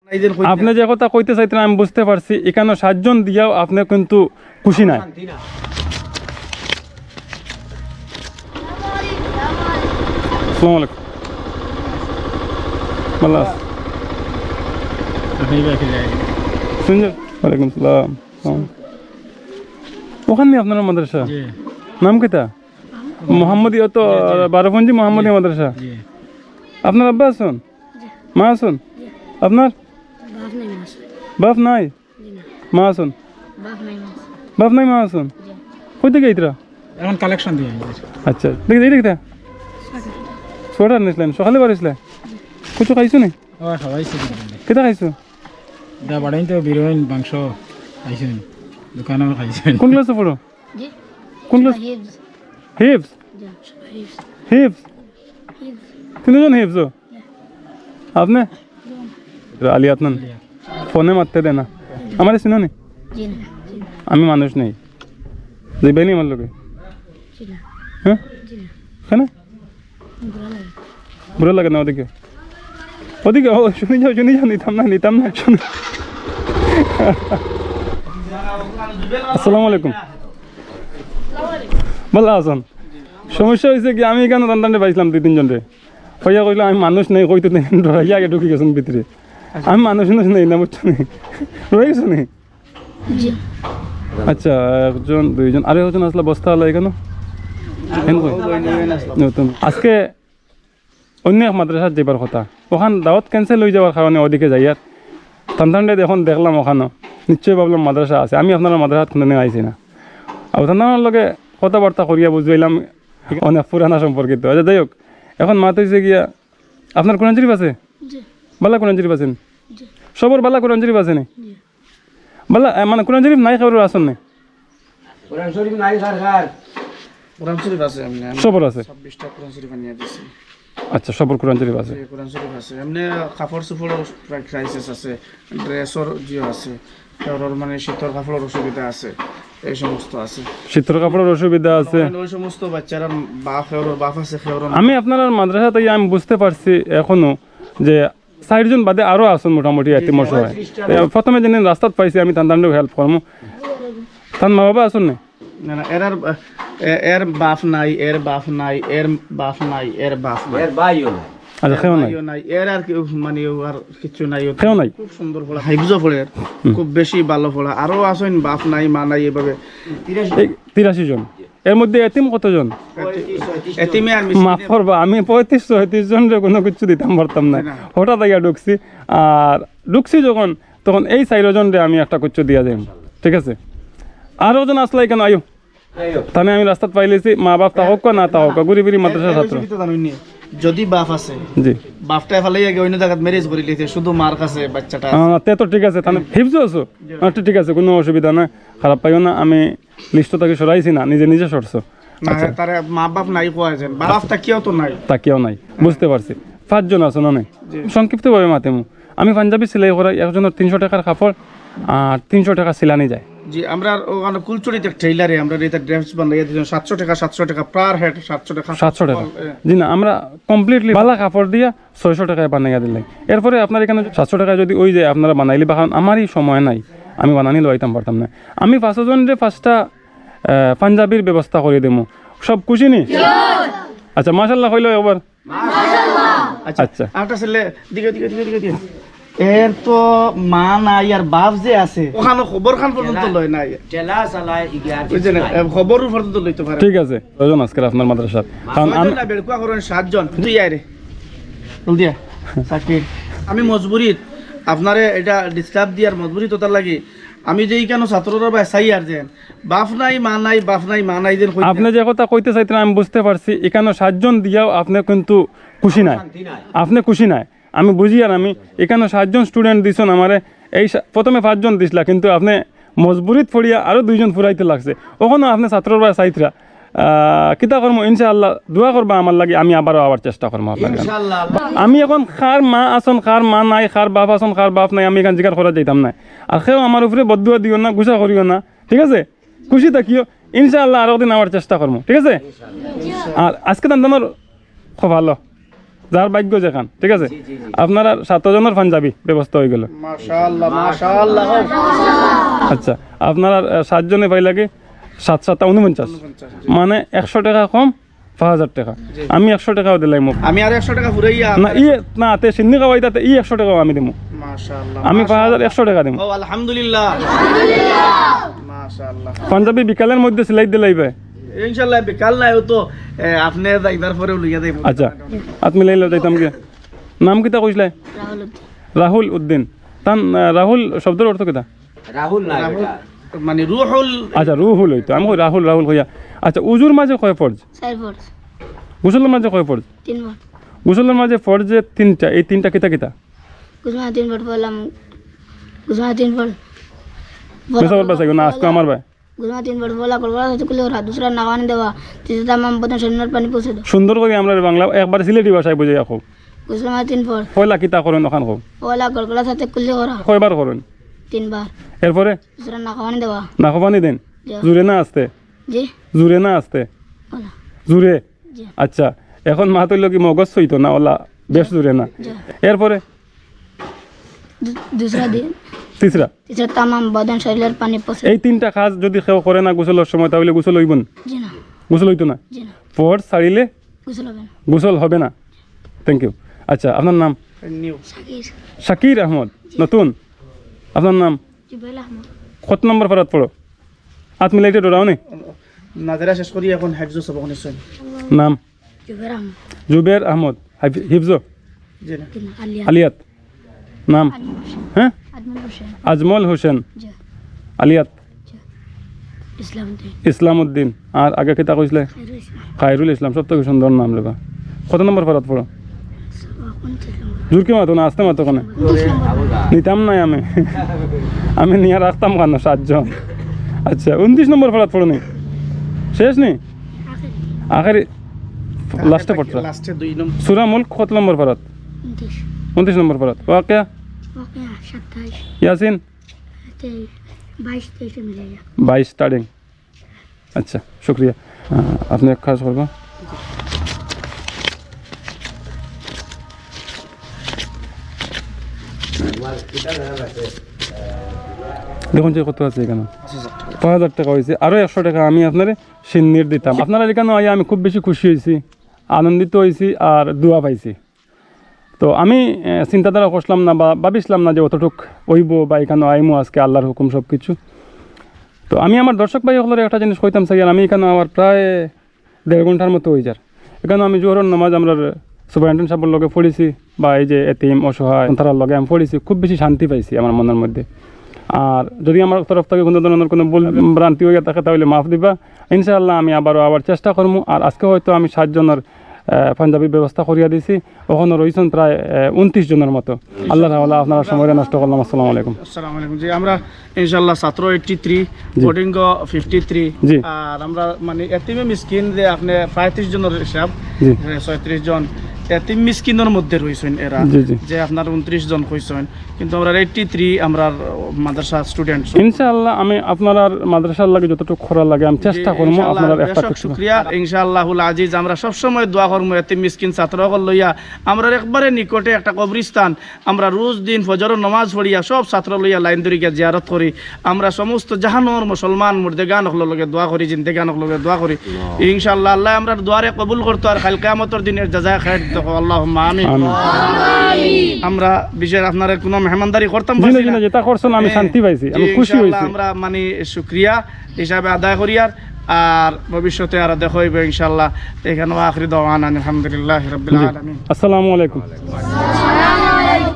আপনি যে কথা কইতে চাইতেন আমি বুঝতে পারছি, এখানে 7 জন দিয়াও আপনি কিন্তু খুশি নাই। আসসালামু আলাইকুম, ভালো আছেন? শুনছেন? ওয়ালাইকুম সালাম। ওখানে আপনার মাদ্রাসা নাম কেটা? মোহাম্মদী, তো 12 মোহাম্মদী মাদ্রাসা। আপনার আব্বা আছেন, মা আছেন? আপনার বাপ নাই, মা আছেন? বাপ নাই, মা আছেন? কই থেকে এইতরা এখন কালেকশন দিয়ে? আচ্ছা, দেখি দেখি দেখি সোয়েটার নিয়েছিলেন, সকালে বাড়িছিলেন? কিছু খাইছো নি? কেটা খাইছো? বাড়াইন তো বিরোইন মাংস খাইছেন, দোকানেও খাইছেন। কোন ক্লাসে পড়ো? কোন ক্লাস? হিপস। হিপস তিনজন হিপস? আপনি আলী আতনান ফোনে মারতে দেয় না আমার, চিনো নি? আমি মানুষ নেই, যাইবাই নি আমার লোকে? হ্যাঁ, কেন বুড়ো লাগে না? ওদিকে ওদিকে ও শুনে যাও, নিতাম না শুনে। আসসালামু আলাইকুম, ভালো আছেন? সমস্যা হয়েছে কি, আমি এখানে দান্ডান্ডে পাইছিলাম 2-3 জনরে, হইয়া কইলাম আমি মানুষ নেই, কইতে ডরাইয়া আগে ঢুকে গেছেন ভিতরে। আমি মানুষ নেই না, বুঝছো নি? রয়ে গেছো নি? আচ্ছা, 1 2 জন আরো একজন আসলে বস্তা হলো এখানে। আজকে অন্য এক মাদ্রাসার যাবার কথা, ওখান দাওয়াত ক্যান্সেল হয়ে যাওয়ার কারণে ওদিকে যাই। আর তান্তান্ডে এখন দেখলাম ওখানে, নিশ্চয়ই ভাবলাম মাদ্রাসা আছে। আমি আপনারা মাদ্রাসাত কোনো আইছি না, আর তান্তানোর লগে কথাবার্তা করিয়া বুঝলাম অনেক পুরানা সম্পর্কিত। আচ্ছা যাই হোক, এখন মাত হয়েছে গিয়া আপনার কোরআন শরীফ আছে? বালা কোরআন শরীফ আছেন? সবর বালা কোরআন শরীফ আছে নি? বালা মানে কোরআন শরীফ নাই খবর আসেন নাই? কোরআন শরীফ নাই সরকার, কোরআন শরীফ আছে এমনি, সবর আছে? 26টা কোরআন শরীফ আনিয়ে দিছি। আচ্ছা, সবর কোরআন শরীফ আছে? কোরআন শরীফ আছে এমনি, কাপড় চোপড়ের ক্রাইসিস আছে, ড্রেসর জিও আছে, ওর মানে শীতর কাপড়ের অসুবিধা আছে, এই সমস্ত আছে। শীতর কাপড়ের অসুবিধা আছে, ওই সমস্ত বাচ্চারা বাপ আছে। আমি আপনার মাদ্রাসাতে আমি বুঝতে পারছি এখনো যে 4 জন বাদে আরো আছেন মোটামুটি এতিম অসহায়। প্রথমে যেদিন রাস্তাত পাইছি আমি তান্ডান্ডে হেল্প করবো, তার মা বাবা আছেন না? না, এর বাপ নাই, এর বাপ নাই, এর বাপ নাই, এর বাপ নাই, এর ভাইও নাই। আচ্ছা, কেউ নাই? এর আর মানে আর কিছু নাই, কেউ নাই? খুব সুন্দর পড়া, হাইবুজও পড়ে, খুব বেশি ভালো পড়া। আরো আছেন বাপ নাই, মা নাই, এভাবে 83 জন। এর মধ্যে এতিম কতজন? এতিমে আর মাফ করবা, আমি 35-36 জনের কোনো কিছু দিতাম পারতাম না। হঠাৎ আগে ঢুকছি, আর ঢুকছি যখন তখন এই 4 জনরে আমি একটা কিছু দিয়া যাই, ঠিক আছে? আরো জন আসলাই কেন আয়ো, তাহলে আমি রাস্তাত পাইলেছি, মা বাপ তা হোক না তা হোক, গুড়ি বিড়ি মাদ্রাসা ছাত্র। যদি বাপ আছে, জি, বাপটা ফেলে গিয়ে অন্য জায়গায় ম্যারেজ করে লিখে শুধু মার কাছে বাচ্চাটা তে তো ঠিক আছে, তাহলে হিফজো আছো? আচ্ছা ঠিক আছে, কোনো অসুবিধা না, খারাপ পাইও না। আমি লিস্ট তাকে সরাইছি না, নিজে সরছো। না, তার মা বাপ নাই কোয়া যায়, বাপ তাকিয়াও তো নাই, তাকিয়াও নাই, বুঝতে পারছি। 5 জন আছো না? সংক্ষিপ্তভাবে মাতেমু, আমি পাঞ্জাবি সেলাই করাই, একজনের 300 টাকার কাপড় আর 300 টাকা সিলানি যায়। জি, আমরা ওখানে কুলচুরিতে ট্রেইলারে আমরা এটা ড্রেস বানাইয়া দিলাম 700 টাকা পার হেড, 700 টাকা। জি না, আমরা কমপ্লিটলি বালা কাপড় দিয়া 600 টাকায় বানাইয়া দিলাই। এরপরে আপনার এখানে 700 টাকায় যদি ওই যে আপনারা বানাইলি, বা আমারই সময় নাই, আমি বানানি লইতাম পারতাম না। আমি 5 জনের 5টা পাঞ্জাবির ব্যবস্থা করে দেবো, সব খুশি নি? আচ্ছা, মাশাআল্লাহ হইলো এবার। আচ্ছা, আরেকটা ছেলে দিকে দিকে দিকে দিকে দিকে এর তো মা নাই আর বাপ যে আছে, ওখানে খবর খান পর্যন্ত লয় নাই, টেলা চালায় ইগিয়ার বুঝছেন? খবর পর্যন্ত লইতে পারে। ঠিক আছে, ওজন আজকে আপনার মাদ্রাসার, কারণ আমি না বেরকুয়া করেন 7 জন, তুই আয় রে জলদি সাকিব। আমি মজবুরিত আপনারে এটা ডিস্টার্ব দিয়ার মজবুরি তো তার লাগি, আমি যে কেন ছাত্ররা বা চাই আর যেন বাপ নাই মা নাই, বাপ নাই মা নাই যেন। আপনি যে কথা কইতে চাইতেন আমি বুঝতে পারছি, এখানে 7 জন দিয়াও আপনি কিন্তু খুশি নাই, আপনি খুশি নাই, আমি বুঝি। আর আমি এখানে 7 জন স্টুডেন্ট দিছেন আমারে, এই প্রথমে 5 জন দিছিলা, কিন্তু আপনি মজবুরিত পড়িয়া আরো 2 জন ফুরাইতে লাগছে। ওখানে আপনি ছাত্ররা বা চাইতরা কিতা করবো, ইনশাআল্লাহ দোয়া করবা আমার লাগে, আমি আবার চেষ্টা করবো আপনার। আমি এখন খার মা আসন, খার মা নাই, খার বাপ আসন, খার বাপ নাই, আমি এখান জিকার করা যাইতাম না। আর সেও আমার উপরে বদুয়া দিও না, গুছা করিও না, ঠিক আছে? খুশি থাকিও, ইনশাআল্লাহ আরো দিন আমার চেষ্টা করবো, ঠিক আছে? আর আজকে দান খুব ভালো, যার ভাগ্য যেখান, ঠিক আছে? আপনারা 7 জনের পাঞ্জাবি ব্যবস্থা হয়ে গেল। মাশাআল্লাহ মাশাআল্লাহ। আচ্ছা, আপনারা 7 জনে পাই লাগে 7 7 49, মানে 100 টাকা কম 5000 টাকা। আমি 100 টাকাও দিলাই মোক আমি আর 100 টাকা ফুরাইয়া না না তে সিন্নি খাওয়াই তাতে 100 টাকাও আমি দিমু। মাশাআল্লাহ আমি 5100 টাকা দিমু। ও আলহামদুলিল্লাহ মাশাআল্লাহ। পাঞ্জাবি বিকালের মধ্যে সিলাই দিলাইবে ইনশাআল্লাহ বিকাল নাই তো আপনি যাইবার পরে লইয়া দেব। আচ্ছা, আত মিলাইলে যাইতাম কি? নাম কিতা কইছলে? রাহুল উদ্দিন। তান রাহুল শব্দের অর্থ কিতা? রাহুল না বেটা মানে রুহুল। আচ্ছা, রুহুল হইতো। আমি কই রাহুল রাহুল কইয়া। আচ্ছা, উজুর মাঝে কয় ফরজ? 4 ফরজ, গোসলের মাঝে কয় ফরজ? 3 ফরজ। গোসলের মাঝে ফরজ যে 3টা, এই 3টা কিতা কিতা? গুজমা 3 ফরজ বললাম, গুজমা 3 ফরজ মেসা বলবা সাইগো না আজকে আমার ভাই। গুজমা 3 ফরজ বলা করবা তো কুলে ওরা দুসরা নাগানি দেওয়া, তিসরা তামাম বদন শরীরের পানি পৌঁছে দাও। সুন্দর করে আমরা বাংলা একবার সিলেটি ভাষায় বুঝাই রাখো। গুজমা 3 ফরজ পয়লা কিতা করেন ওখান কও? ওলা গলগলা সাথে কুলে ওরা কয়বার করেন? 3 বার। এরপরে দুসরা নাগানি দেওয়া। না খবানি দেন? জি। জুরে না আসতে? জি জুরে না আসতে? ওলা জুরে। জি আচ্ছা, এখন মা তৈল কি মগজ হইতো না ওলা বেশ জুরে না? জি। এরপরে দুসরা দিন তিসরা। তিসরা তামাম বদন শরীরের পানি পৌঁছে। এই 3টা কাজ যদি কেউ করে না গোসলের সময় তাহলে গোসল হইব না? জি না গোসল হইতো না? জি না ফরজ ছাড়িলে গোসল হবে না। গোসল হবে না। Thank you. আচ্ছা, আপনার নাম? নিউ শাকির শাকির আহমদ। নতুন আপনার নাম? জুবেল আহমদ। কত নম্বর পারাত পড়ো? হাত মিলাইতে ডরাও নি? নাজরা শেষ করি এখন হেফজ সবক নিশ্চয়। নাম? জুবেল আহমদ। জুবের আহমদ। হিফজ জি না আলিয়া আলিয়াত। নাম? হ্যাঁ, আদমল হোসেন। আজমল হোসেন। জি আলিয়াত। ইসলামউদ্দিন। ইসলামউদ্দিন। আর আগে কিতা কইছিলে? খায়রুল ইসলাম। সব থেকে সুন্দর নাম লেবা। কত নম্বর পারাত পড়ো? জোরকে মাতো না আসতে মাতো কোনে নিতাম নাই আমি আমি নিয়ে রাখতাম কেন 7 জন। আচ্ছা, 29 নম্বর পারাত পড়ো নি? শেষ নি? আখেরি লাস্টে পড়ছো? লাস্টে 2 নম্বর সূরা মুলক কত নম্বর পারাত? 29 নম্বর পারাত। ওয়াকিয়া? 27 ইয়াসিন? 22 মিলে যায়। 22 স্টার্টিং। আচ্ছা, শুক্রিয়া। আপনি এক কাজ করবো, দেখুন যে কত আছে এখানে। 5000 টাকা হয়েছে, আরও 100 টাকা আমি আপনার সিন্নির দিতাম। আপনারা এখানে আইয়া আমি খুব বেশি খুশি হয়েছি, আনন্দিত হয়েছি আর দোয়া পাইছি। তো আমি চিন্তাধারা করলাম না বা ভাবিছিলাম না যে অতটুক হইব বা এখানে আইমো আজকে আল্লাহর হুকুম সব কিছু। তো আমি আমার দর্শক ভাই সকলের একটা জিনিস কইতাম চাই, আমি এখানে আমার প্রায় 1.5 ঘন্টার মতো হয়ে যার। এখানে আমি জোহরের নামাজ আমরা সুপারিনটেন্ডেন্ট সাহেবের লগে পড়েছি, বা এই যে এতিম অসহায় তারার লগে আমি পড়েছি, খুব বেশি শান্তি পাইছি আমার মনের মধ্যে। আর যদি আমার তরফ থেকে কোনো ধরনের কোনো ভুল ভ্রান্তি হয়ে থাকে তাহলে মাফ দিবা। ইনশাআল্লাহ আমি আবার চেষ্টা করবো। আর আজকে হয়তো আমি 7 জনের পাঞ্জাবির ব্যবস্থা করিয়া দিছি, ওখানে রয়েছেন প্রায় 29 জনের মতো। আল্লাহ তাআলা আপনারা সময় নষ্ট করলাম। আসসালামু আলাইকুম। আসসালামু আলাইকুম। জি, আমরা ইনশাআল্লাহ ছাত্র 83, বোর্ডিং 53। জি। আর আমরা মানে এতিমে মিসকিন যে আপনি 35 জনের হিসাব, জি। 36 জন এতিম মিসকিনের মধ্যে রয়েছেন এরা, জি, জি। যে আপনার 29 জন কইছেন, কিন্তু আমরা 83 আমরা মাদ্রাসা স্টুডেন্ট। ইনশাআল্লাহ আমি আপনার মাদ্রাসার লাগে যতটুকু খরা লাগে আমি চেষ্টা করবো আপনার একটা কিছু। শুকরিয়া। ইনশাআল্লাহুল আজিজ আমরা সব সময় দোয়া করবো এতিম মিসকিন ছাত্রসকল লইয়া। আমরা একবারে নিকটে একটা কবরস্থান, আমরা রোজ দিন ফজরের নামাজ পড়িয়া সব ছাত্র লইয়া লাইন ধরিয়া জিয়ারত করি। আমরা সমস্ত জাহানোর মুসলমান মুর্দেগান হকলের লগে দোয়া করি, জিন্দেগান হকলের লগে দোয়া করি। ইনশাআল্লাহ আল্লাহ আমরা দোয়ারে কবুল করতো আর কাল কিয়ামতের দিনের জাযায়ে খায়ের দিতো। আল্লাহুম্মা আমিন। আমরা বিশেষ আপনার কোনো মেহমানদারি করতাম পারছি না, যেটা করছেন আমি শান্তি পাইছি, আমি খুশি হয়েছি। আমরা মানে শুকরিয়া হিসাবে আদায় করি। আর ভবিষ্যতে আর দেখা হইবে ইনশাআল্লাহ। এখানে আখিরি দাওয়ানা আলহামদুলিল্লাহি রাব্বিল আলামিন। আসসালামু আলাইকুম।